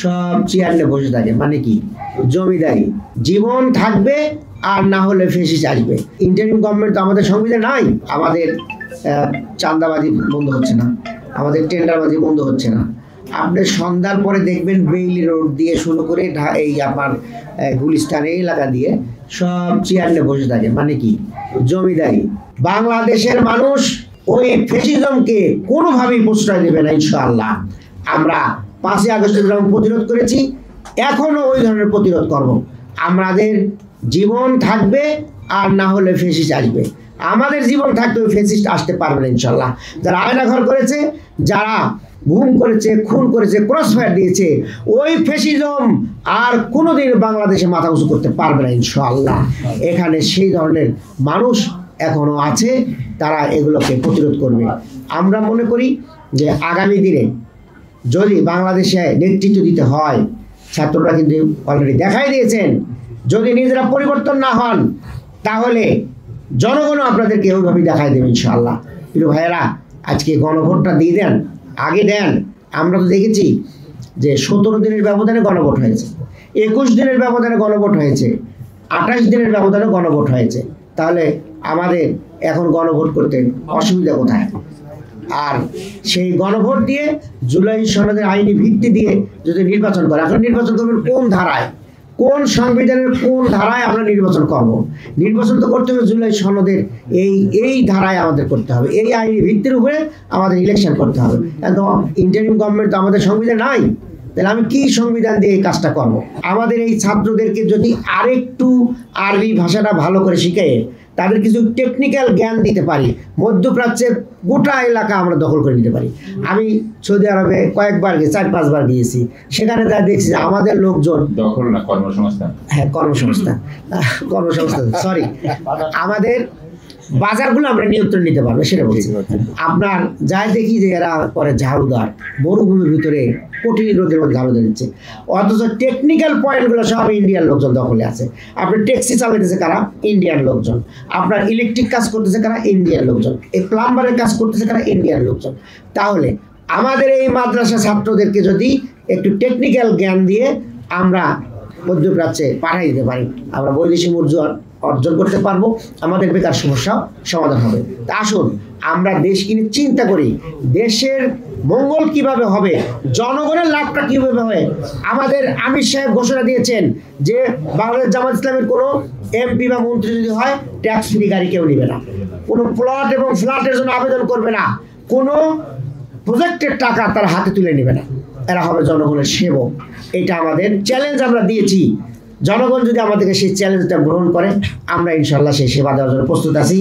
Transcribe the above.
সব চেয়ার নিয়ে বসে থাকে, মানে কি জমিদারি, জীবন থাকবে আর না হলে ফেসিস আসবে। ইন্টারিম গভর্নমেন্ট তো আমাদের সংবিধান নাই। আমাদের চাঁদাবাজি বন্ধ হচ্ছে না, আমাদের টেন্ডারবাজি বন্ধ হচ্ছে না। আপনি সন্ধ্যার পরে দেখবেন বেইলি রোড দিয়ে শুরু করে এই আপনার গুলিস্তান এই এলাকা দিয়ে সব চেয়ার নিয়ে বসে থাকে, মানে কি জমিদারি। বাংলাদেশের মানুষ ওই ফ্যাসিজমকে কোনোভাবেই প্রশ্রয় দেবে না ইনশাআল্লাহ। আমরা 5ই আগস্ট যেমন প্রতিরোধ করেছি, এখনো ওই ধরনের প্রতিরোধ করব। আমাদের জীবন থাকবে আর না হলে ফ্যাসিস্ট আসবে। আমাদের জীবন থাকতে ওই ফ্যাসিস্ট আসতে পারবে না ইনশাআল্লাহ। যারা আয়নাঘর করেছে, যারা গুম করেছে, খুন করেছে, ক্রসফায়ার দিয়েছে, ওই ফ্যাসিজম আর কোনোদিন বাংলাদেশে মাথা উঁচু করতে পারবে না ইনশাআল্লাহ। এখানে সেই ধরনের মানুষ এখনো আছে, তারা এগুলোকে প্রতিরোধ করবে। আমরা মনে করি যে আগামী দিনে যদি বাংলাদেশে নেতৃত্ব দিতে হয়, ছাত্ররা কিন্তু অলরেডি দেখাই দিয়েছেন, যদি নিজেরা পরিবর্তন না হন তাহলে জনগণও আপনাদেরকে ওইভাবেই দেখাই দেবে ইনশাআল্লাহ। প্রিয় ভাইয়েরা, আজকে গণভোটটা দিয়ে দেন, আগে দেন। আমরা তো দেখেছি যে 17 দিনের ব্যবধানে গণভোট হয়েছে, 21 দিনের ব্যবধানে গণভোট হয়েছে, 28 দিনের ব্যবধানে গণভোট হয়েছে। তাহলে আমাদের এখন গণভোট করতে অসুবিধা কোথায়? আর সেই গণভোট দিয়ে জুলাই সনদের আইনি ভিত্তি দিয়ে যদি নির্বাচন করে, এখন নির্বাচন করবেন কোন ধারায়, কোন সংবিধানের কোন ধারায় আমরা নির্বাচন করব? নির্বাচন তো করতে হবে জুলাই সনদের এই ধারায় আমাদের করতে হবে, এই আইনি ভিত্তির উপরে আমাদের ইলেকশন করতে হবে। একদম ইন্টারিম গভর্নমেন্ট তো আমাদের সংবিধান নাই, তাহলে আমি কি সংবিধান দিয়ে এই কাজটা করব? আমাদের এই ছাত্রদেরকে যদি আরেকটু আরবি ভাষাটা ভালো করে শিখিয়ে তাদের কিছু টেকনিক্যাল জ্ঞান দিতে পারি, মধ্যপ্রাচ্যের গোটা এলাকা আমরা দখল করে নিতে পারি। আমি সৌদি আরবে কয়েকবার গিয়ে 4-5 বার গিয়েছি, সেখানে যা দেখছি আমাদের লোকজন দখল না, কর্মসংস্থান, হ্যাঁ কর্মসংস্থান সরি, আমাদের বাজারগুলো আমরা নিয়ন্ত্রণ নিতে পারবো, সেটা বলছি। আপনার যাই দেখি যে এরা পরে ঝাড়ুদার মরুভূমির ভিতরে কঠিন রোদের মধ্যে ঝাড়ু দিচ্ছে, অথচ টেকনিক্যাল পয়েন্টগুলো সব ইন্ডিয়ান লোকজন দখলে আছে। আপনার ট্যাক্সি চালাইতেছে কারা? ইন্ডিয়ান লোকজন। আপনার ইলেকট্রিক কাজ করতেছে কারা? ইন্ডিয়ান লোকজন। এই প্লাম্বারের কাজ করতেছে কারা? ইন্ডিয়ান লোকজন। তাহলে আমাদের এই মাদ্রাসা ছাত্রদেরকে যদি একটু টেকনিক্যাল জ্ঞান দিয়ে আমরা মধ্যপ্রাচ্যে পাঠিয়ে দিতে পারি, আমরা বৈদেশিক মুদ্রা অর্জন করতে পারবো, আমাদের বেকার সমস্যা সমাধান হবে। তা আসুন আমরা দেশ কিনে চিন্তা করি, দেশের মঙ্গল কিভাবে হবে, জনগণের লাভটা কিভাবে হবে। আমাদের আমির সাহেব ঘোষণা দিয়েছেন যে বাংলাদেশ জামাত ইসলামের কোনো এমপি বা মন্ত্রী যদি হয় ট্যাক্স ফ্রি গাড়ি কেউ নেবে না, কোনো প্লট এবং ফ্ল্যাটের জন্য আবেদন করবে না, কোনো প্রজেক্টের টাকা তার হাতে তুলে নেবে না, এরা হবে জনগণের সেবক। এটা আমাদের চ্যালেঞ্জ আমরা দিয়েছি। জনগণ যদি আমাদেরকে সেই চ্যালেঞ্জটা গ্রহণ করে, আমরা ইনশাল্লাহ সেই সেবা দেওয়ার জন্য প্রস্তুত আছি।